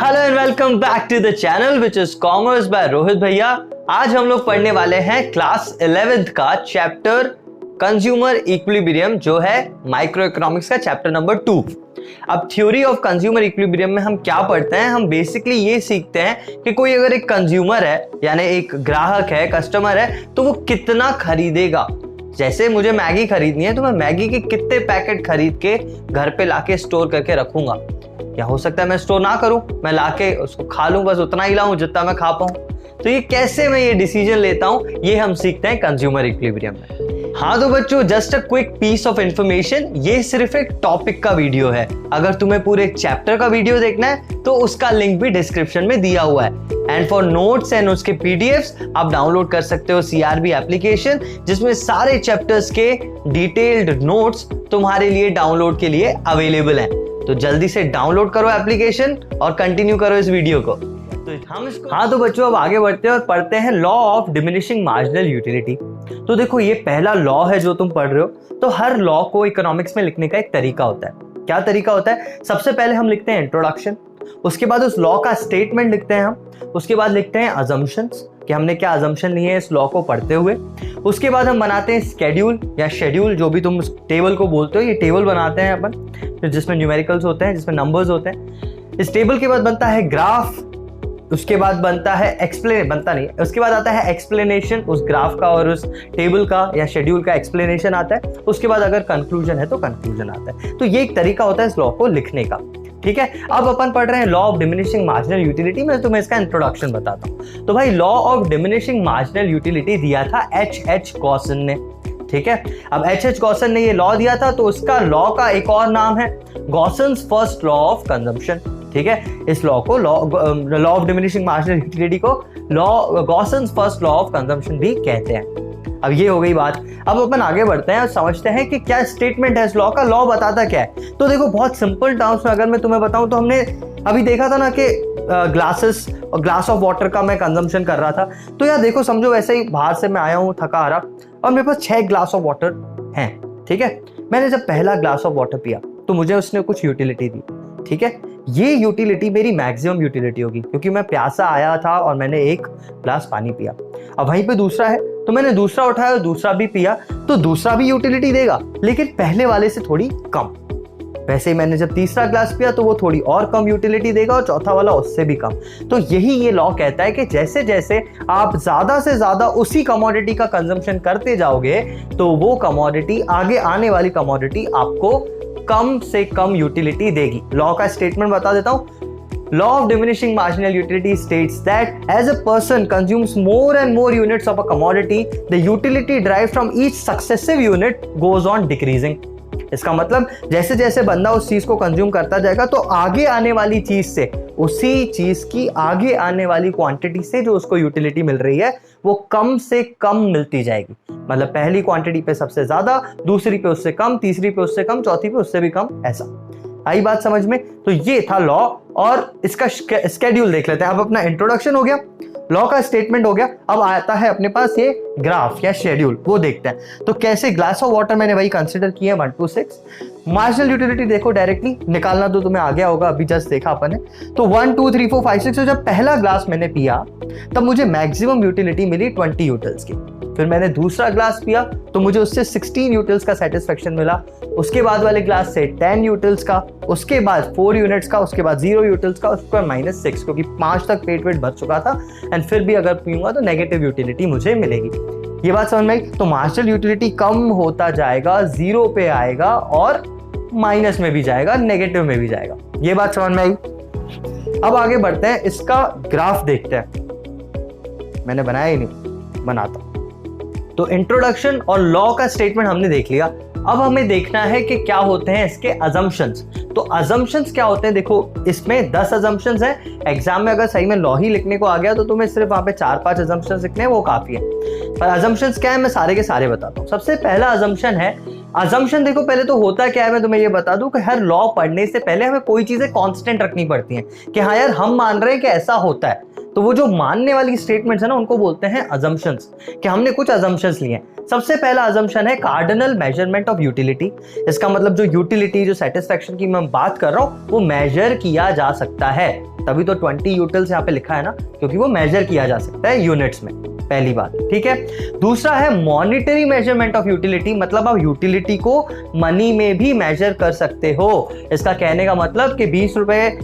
Hello and welcome back to the channel which is commerce by Rohit Bhaiya. आज हम लोग पढ़ने वाले हैं क्लास 11th का चैप्टर कंज्यूमर इक्विलिब्रियम, जो है माइक्रो इकोनॉमिक्स का चैप्टर नंबर 2। अब थ्योरी ऑफ कंज्यूमर इक्विलिब्रियम में हम क्या पढ़ते हैं? हम बेसिकली ये सीखते हैं कि कोई अगर एक कंज्यूमर है, यानी एक ग्राहक है, कस्टमर है, तो वो कितना खरीदेगा। जैसे मुझे मैगी खरीदनी है तो मैं मैगी के कितने पैकेट खरीद के घर पे लाके स्टोर करके रखूंगा, या हो सकता है मैं स्टोर ना करूं, मैं लाके उसको खा लूं, बस उतना ही लाऊं जितना मैं खा पाऊं। तो ये कैसे मैं ये डिसीजन लेता हूं, ये हम सीखते हैं कंज्यूमर इक्विलिब्रियम में। हाँ तो बच्चों, just a quick piece of information, ये सिर्फ एक टॉपिक का वीडियो है। अगर तुम्हें पूरे चैप्टर का वीडियो देखना है तो उसका लिंक भी डिस्क्रिप्शन में दिया हुआ है। एंड फॉर नोट्स एंड उसके पीडीएफ्स आप डाउनलोड कर सकते हो सीआरबी एप्लीकेशन, जिसमें सारे चैप्टर्स के डिटेल्ड नोट्स तुम्हारे लिए डाउनलोड के लिए अवेलेबल हैं। तो जल्दी से डाउनलोड करो एप्लीकेशन और कंटिन्यू करो इस वीडियो को। तो हम इसको हाँ तो बच्चों, अब आगे बढ़ते हैं और पढ़ते हैं law of diminishing marginal utility. तो देखो, ये पहला लॉ है जो तुम पढ़ रहे हो। तो हर लॉ को इकोनॉमिक्स में लिखने का एक तरीका होता है। क्या तरीका होता है? सबसे पहले हम लिखते हैं इंट्रोडक्शन, उसके बाद उस लॉ का स्टेटमेंट लिखते हैं हम, उसके बाद लिखते हैं अजम्पशंस कि हमने क्या अजम्पशन लिए हैं इस लॉ को पढ़ते हुए। उसके बाद हम बनाते हैं स्केड्यूल या शेड्यूल, जो भी तुम टेबल को बोलते हो, ये टेबल बनाते हैं अपन, जिसमें न्यूमेरिकल्स होते हैं, जिसमें नंबर्स होते हैं। इस टेबल के बाद बनता है ग्राफ, उसके बाद बनता है उसके बाद आता है एक्सप्लेनेशन उस ग्राफ का और उस टेबल का या शेड्यूल का एक्सप्लेनेशन आता है। उसके बाद अगर कंक्लूजन है तो कंक्लूजन आता है। तो ये एक तरीका होता है इस लॉ को लिखने का। ठीक है, अब अपन पढ़ रहे हैं law of diminishing marginal utility. मैं तुम्हें इसका इंट्रोडक्शन बताता हूं। तो भाई, law of diminishing marginal utility दिया था H.H. गॉसन ने। ठीक है, अब H.H. गॉसन ने ये लॉ दिया था, तो उसका लॉ का एक और नाम है गॉसन्स फर्स्ट लॉ ऑफ कंजम्पशन। ठीक है, इस लॉ को law of diminishing marginal utility को गॉसन्स फर्स्ट लॉ ऑफ कंजम्पशन भी कहते हैं। अब ये हो गई बात। अब अपन आगे बढ़ते हैं और समझते हैं कि क्या स्टेटमेंट है इस लॉ का, लॉ बताता क्या है। तो देखो, बहुत सिंपल टर्म्स में अगर मैं तुम्हें बताऊं तो हमने अभी देखा था ना कि ग्लास ऑफ वाटर का मैं कंजम्पशन कर रहा था। तो यार देखो, समझो वैसे ही बाहर से मैं आया हूँ थका हारा और मेरे पास 6 ग्लास ऑफ वाटर हैं। ठीक है, मैंने जब पहला ग्लास ऑफ वाटर पिया तो मुझे उसने कुछ यूटिलिटी दी। ठीक है, ये यूटिलिटी मेरी मैक्सिमम यूटिलिटी होगी, क्योंकि मैं प्यासा आया था और मैंने 1 ग्लास पानी पिया। अब वहीं पे दूसरा है, तो मैंने दूसरा उठाया और दूसरा भी पिया, तो दूसरा भी यूटिलिटी देगा, लेकिन पहले वाले से थोड़ी कम। वैसे ही मैंने जब तीसरा ग्लास पिया तो वो थोड़ी और कम यूटिलिटी देगा और चौथा वाला उससे भी कम। तो यही ये लॉ कहता है कि जैसे जैसे आप ज्यादा से ज्यादा उसी कमोडिटी का कंजम्पशन करते जाओगे, तो वो कमोडिटी, आगे आने वाली कमोडिटी आपको कम से कम यूटिलिटी देगी। लॉ का स्टेटमेंट बता देता हूं। Law of diminishing marginal utility states that as a person consumes more and more units of a commodity, the utility derived from each successive unit goes on decreasing. इसका मतलब जैसे जैसे बंदा उस चीज को कंज्यूम करता जाएगा, तो आगे आने वाली चीज से, उसी चीज की आगे आने वाली क्वांटिटी से जो उसको यूटिलिटी मिल रही है, वो कम से कम मिलती जाएगी। मतलब पहली क्वांटिटी पे सबसे ज्यादा, दूसरी पे उससे कम, तीसरी पे उससे कम, चौथी पे उससे भी कम, ऐसा। आई बात समझ में? तो ये था लॉ, और इसका स्केड्यूल देख लेते हैं। अब अपना इंट्रोडक्शन हो गया, लॉ का स्टेटमेंट हो गया, अब आता है अपने पास ये ग्राफ या शेड्यूल, वो देखते हैं। तो कैसे ग्लास ऑफ वाटर मैंने वही कंसीडर किया 1 to 6। मार्जिनल यूटिलिटी देखो, डायरेक्टली निकालना तो तुम्हें आ गया होगा, अभी जस्ट देखा अपन ने। तो 1 2 3 4 5 6, तो जब पहला ग्लास मैंने पिया तब मुझे मैक्सिमम यूटिलिटी मिली 20 यूटिल्स की। फिर मैंने दूसरा ग्लास पिया तो मुझे उससे 16 यूटिल्स का सेटिस्फेक्शन मिला। उसके बाद वाले ग्लास से 10 यूटिल्स का, उसके बाद 4 यूनिट्स का, उसके बाद 0 यूटिल्स का, उसके बाद -6, क्योंकि 5 तक पेट भर चुका था। एंड फिर भी अगर पीऊंगा तो नेगेटिव यूटिलिटी मुझे मिलेगी। ये बात समझ में आई? तो मार्जिनल यूटिलिटी कम होता जाएगा, 0 पे आएगा और माइनस में भी जाएगा, नेगेटिव में भी जाएगा। ये बात समझ में आई? अब आगे बढ़ते हैं, इसका ग्राफ देखते हैं। मैंने बनाया ही नहीं, बनाता। तो इंट्रोडक्शन और लॉ का स्टेटमेंट हमने देख लिया। अब हमें देखना है कि क्या होते हैं इसके अजम्पशंस। तो अजम्पशंस क्या होते हैं? देखो, इसमें 10 अजम्पशंस हैं। एग्जाम में अगर सही में लॉ ही लिखने को आ गया तो तुम्हें सिर्फ वहां पे 4-5 अजम्पशंस लिखने हैं, वो काफी है। पर अजम्पशंस क्या है, मैं सारे के सारे बताता हूँ। सबसे पहला अजम्पशन है, अजम्पशन देखो पहले तो होता क्या है, मैं तुम्हें ये बता दूं कि हर लॉ पढ़ने से पहले हमें कोई चीजें कांस्टेंट रखनी पड़ती हैं कि हाँ यार, हम मान रहे हैं कि ऐसा होता है। तो वो जो मानने वाली स्टेटमेंट्स है ना उनको बोलते हैं अजम्पशंस, कि हमने कुछ अजम्पशंस लिए हैं। सबसे पहला अजम्पशन है कार्डिनल मेजरमेंट ऑफ यूटिलिटी। इसका मतलब जो यूटिलिटी, जो सेटिस्फैक्शन की मैं बात कर रहा हूं वो मेजर किया जा सकता है, तभी तो 20 यूटिल्स यहाँ पे लिखा है ना, क्योंकि वो मेजर किया जा सकता है यूनिट्स में, पहली बात। ठीक है, दूसरा है मॉनिटरी मेजरमेंट ऑफ यूटिलिटी, मतलब आप यूटिलिटी को मनी में भी मेजर कर सकते हो। इसका कहने का मतलब कि 20 रुपए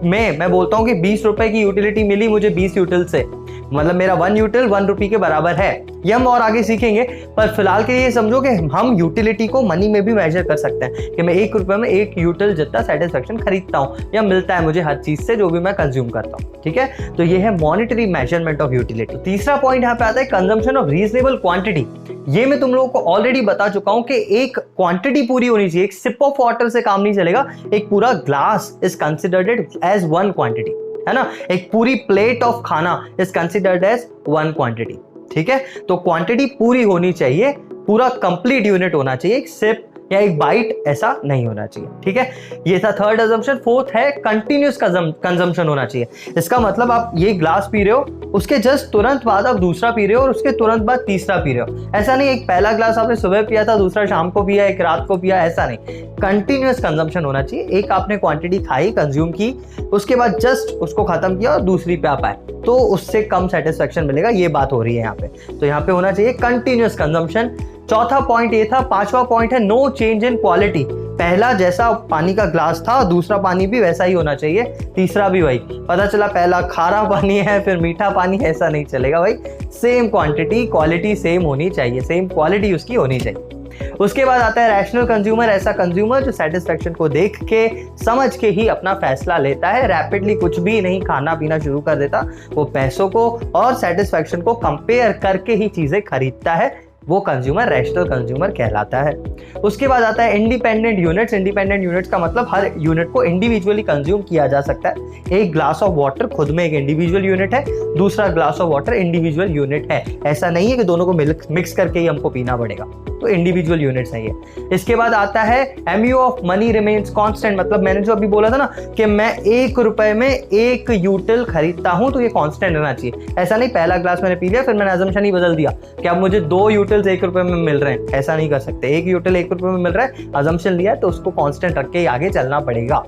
में मैं बोलता हूं कि 20 रुपए की यूटिलिटी मिली मुझे 20 यूटिल से, मतलब मेरा 1 यूटिल 1 रुपये के बराबर है। ये हम और आगे सीखेंगे, पर फिलहाल के लिए समझो कि हम यूटिलिटी को मनी में भी मेजर कर सकते हैं कि मैं 1 रुपये में 1 यूटिल जितना सेटिस्फेक्शन खरीदता हूँ या मिलता है मुझे हर चीज से जो भी मैं कंज्यूम करता हूँ। ठीक है, तो ये है मॉनिटरी मेजरमेंट ऑफ यूटिलिटी। तीसरा पॉइंट यहाँ पे आता है कंजम्पशन ऑफ रीजनेबल क्वांटिटी। ये मैं तुम लोगों को ऑलरेडी बता चुका हूं कि एक क्वांटिटी पूरी होनी चाहिए, एक सिप ऑफ वाटर से काम नहीं चलेगा, एक पूरा glass is considered as 1 quantity, है ना। एक पूरी प्लेट ऑफ खाना इज कंसिडर्ड एज 1 क्वांटिटी। ठीक है, तो क्वांटिटी पूरी होनी चाहिए, पूरा कंप्लीट यूनिट होना चाहिए, एक सिप या एक बाइट ऐसा नहीं होना चाहिए। ठीक है, ये था थर्ड अजम्पशन। फोर्थ है कंटिन्यूअस कंजम्पशन होना चाहिए। इसका मतलब आप ये ग्लास पी रहे हो, उसके जस्ट तुरंत बाद आप दूसरा पी रहे हो और उसके तुरंत बाद तीसरा पी रहे हो। ऐसा नहीं एक पहला ग्लास आपने सुबह पिया था, दूसरा शाम को पिया, एक रात को पिया, ऐसा नहीं। कंटिन्यूअस कंजम्पशन होना चाहिए। एक आपने क्वांटिटी खाई, कंज्यूम की, उसके बाद जस्ट उसको खत्म किया और दूसरी पे आप आए, तो उससे कम सेटिस्फेक्शन मिलेगा, ये बात हो रही है यहाँ पे। तो यहाँ पे होना चाहिए कंटिन्यूअस कंजम्पशन। चौथा पॉइंट ये था। पांचवा पॉइंट है नो चेंज इन क्वालिटी। पहला जैसा पानी का ग्लास था दूसरा पानी भी वैसा ही होना चाहिए, तीसरा भी वही। पता चला पहला खारा पानी है फिर मीठा पानी, ऐसा नहीं चलेगा भाई। सेम क्वांटिटी, क्वालिटी सेम होनी चाहिए, सेम क्वालिटी उसकी होनी चाहिए। उसके बाद आता है रैशनल कंज्यूमर। ऐसा कंज्यूमर जो सेटिस्फेक्शन को देख के समझ के ही अपना फैसला लेता है, रैपिडली कुछ भी नहीं खाना पीना शुरू कर देता। वो पैसों को और सेटिस्फेक्शन को कंपेयर करके ही चीजें खरीदता है, वो कंज्यूमर रैशनल कंज्यूमर कहलाता है। उसके बाद आता है इंडिपेंडेंट यूनिट्स। इंडिपेंडेंट यूनिट्स का मतलब हर यूनिट को इंडिविजुअली कंज्यूम किया जा सकता है। एक ग्लास ऑफ वाटर खुद में एक इंडिविजुअल यूनिट है, दूसरा glass of water individual unit है। ऐसा नहीं है कि दोनों को मिक्स करके ही हमको पीना पड़ेगा, तो इंडिविजुअल यूनिट्स है ये। इसके बाद आता है MU of money remains constant. मतलब मैंने जो अभी बोला था ना कि मैं 1 रुपए में 1 यूटिल खरीदता हूं, तो ये कांस्टेंट रहना चाहिए। ऐसा नहीं पहला ग्लास मैंने पी लिया फिर मैंने अजम्पशन ही बदल दिया कि अब मुझे 2 यूटिल्स 1 रुपए में मिल रहे हैं, ऐसा नहीं कर सकते। 1 यूटिल 1 रुपए में मिल रहा है, अजम्पशन लिया है तो उसको कांस्टेंट रख के ही आगे चलना पड़ेगा।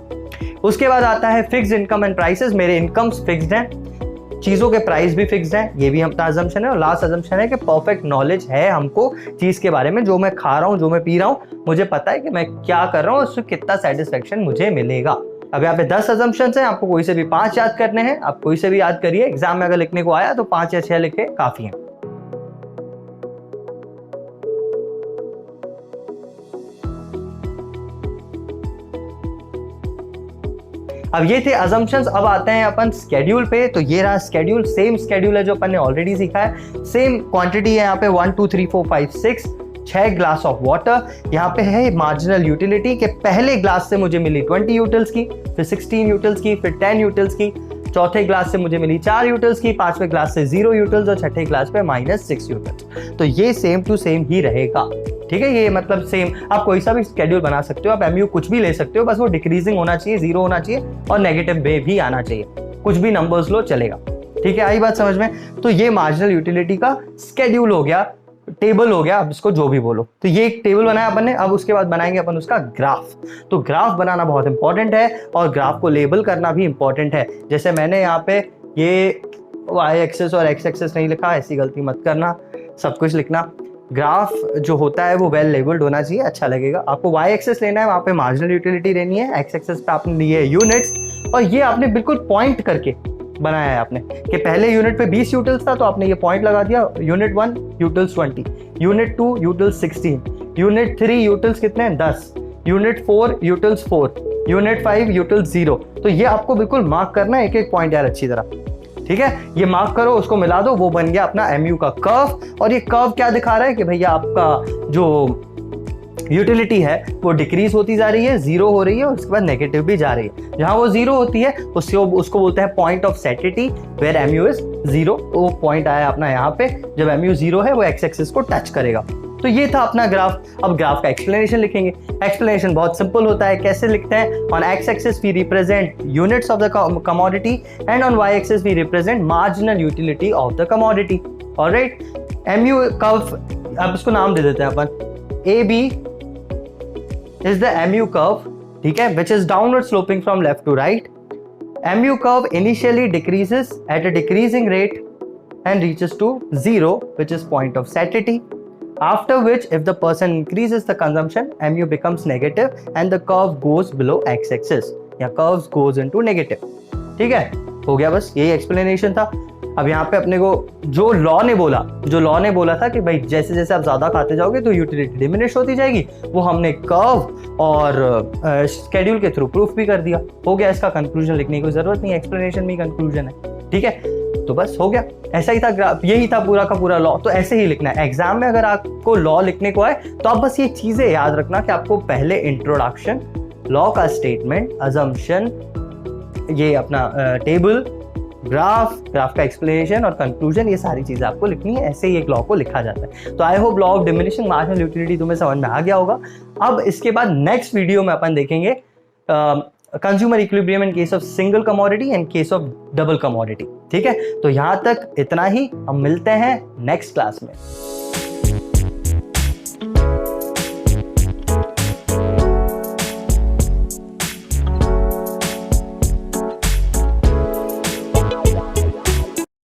उसके बाद आता है फिक्स्ड इनकम एंड प्राइसेस। मेरे इनकम्स फिक्स्ड हैं, चीजों के प्राइस भी फिक्स्ड हैं, ये भी हमारा अजम्पशन है। और लास्ट अजम्पशन है कि परफेक्ट नॉलेज है हमको चीज के बारे में, जो मैं खा रहा हूं, जो मैं पी रहा हूं, मुझे पता है कि मैं क्या कर रहा हूं, उससे कितना सेटिस्फेक्शन मुझे मिलेगा। अब यहाँ पे 10 अजम्पशंस हैं, आपको कोई से भी 5 याद करने हैं। आप कोई से भी याद करिए, एग्जाम में अगर लिखने को आया तो 5 या 6 लिखे काफी है। अब ये थे assumptions। अब आते हैं अपन स्केड्यूल पे। तो ये रहा स्केड्यूल, सेम स्केड्यूल है जो अपन ने ऑलरेडी सीखा है। सेम क्वांटिटी है यहाँ पे 1 2 3 4 5 6 ग्लास ऑफ वाटर। यहाँ पे है मार्जिनल यूटिलिटी के पहले ग्लास से मुझे मिली 20 यूटिल्स की, फिर 16 यूटिल्स की, फिर 10 यूटिल्स की। चौथे ग्लास से मुझे मिली 4 यूटिल्स की, 5वें ग्लास से 0 यूटिल्स और छठे ग्लास पे -6 यूटिल्स। तो ये सेम टू सेम ही रहेगा। ठीक है, ये मतलब सेम। आप कोई सा भी स्केड्यूल बना सकते हो, आप एमयू कुछ भी ले सकते हो, बस वो डिक्रीजिंग होना चाहिए, 0 होना चाहिए और नेगेटिव में भी आना चाहिए। कुछ भी नंबर्स लो चलेगा। ठीक है, आई बात समझ में। तो ये मार्जिनल यूटिलिटी का स्केड्यूल हो गया, टेबल हो गया, अब इसको जो भी बोलो। तो ये एक टेबल बनाया अपन ने। अब उसके बाद बनाएंगे अपन उसका ग्राफ। तो ग्राफ बनाना बहुत इंपॉर्टेंट है और ग्राफ को लेबल करना भी इंपॉर्टेंट है। जैसे मैंने यहाँ पे ये वाई एक्सेस और एक्स एक्सेस नहीं लिखा, ऐसी गलती मत करना, सब कुछ लिखना। ग्राफ जो होता है वो वेल लेबल्ड होना चाहिए, अच्छा लगेगा। आपको वाई एक्सेस लेना है, वहाँ पे मार्जिनल यूटिलिटी लेनी है, एक्स एक्सेस पे आपने लिए यूनिट्स, और ये आपने बिल्कुल पॉइंट करके बनाया है आपने कि पहले यूनिट पे 20 यूटिल्स था तो आपने ये पॉइंट लगा दिया, unit 1 utils 20, unit 2 utils 16, unit 3 utils कितने हैं 10, यूनिट 4 यूटिल्स 4, यूनिट 5 यूटिल्स 0। तो ये आपको बिल्कुल मार्क करना है, एक एक पॉइंट यार अच्छी तरह। ठीक है, ये मार्क करो, उसको मिला दो, वो बन गया अपना एमयू का कर्व। और ये कर्व क्या दिखा रहा है कि भैया आपका जो यूटिलिटी है वो डिक्रीज होती जा रही है, 0 हो रही है और उसके बाद नेगेटिव भी जा रही है। जहां वो 0 होती है उसको बोलते हैं point of satiety, where MU is 0। वो पॉइंट आया अपना यहाँ पे, जब MU 0 है वो एक्स एक्सिस को टच करेगा। तो ये था अपना ग्राफ। अब ग्राफ का एक्सप्लेनेशन लिखेंगे। एक्सप्लेनेशन बहुत सिंपल होता है। कैसे लिखते हैं? On X axis we represent units of the commodity and on Y axis we represent marginal utility of the commodity. Alright, MU curve, अब इसको नाम दे देते हैं अपन, A B is the MU curve, ठीक है, which is downward sloping from left to right. MU curve initially decreases at a decreasing rate and reaches to 0, which is point of satiety. After which, if the person increases the consumption, MU becomes negative and the curve goes below x-axis. या curves goes into negative. ठीक है, हो गया, बस यही explanation था। अब यहाँ पे अपने को जो लॉ ने बोला था कि भाई जैसे जैसे आप ज्यादा खाते जाओगे तो यूटिलिटी डिमिनिश होती जाएगी, वो हमने कर्व और स्केड्यूल के थ्रू प्रूफ भी कर दिया। हो गया, इसका कंक्लूजन लिखने की जरूरत नहीं, एक्सप्लेनेशन में कंक्लूजन है। ठीक है, तो बस हो गया, ऐसा ही था, यही था पूरा का पूरा लॉ। तो ऐसे ही लिखना है। एग्जाम में अगर आपको लॉ लिखने को आए तो आप बस ये चीजें याद रखना कि आपको पहले इंट्रोडक्शन, लॉ का स्टेटमेंट, अजम्पशन, ये अपना टेबल, ग्राफ का एक्सप्लेनेशन और कंक्लूजन, ये सारी चीजें आपको लिखनी है। ऐसे ही एक लॉ को लिखा जाता है। तो I hope law of diminishing marginal utility तुम्हें समझ में आ गया होगा। अब इसके बाद नेक्स्ट वीडियो में अपन देखेंगे consumer equilibrium in case of single commodity and case of double commodity. ठीक है, तो यहां तक इतना ही, हम मिलते हैं नेक्स्ट क्लास में।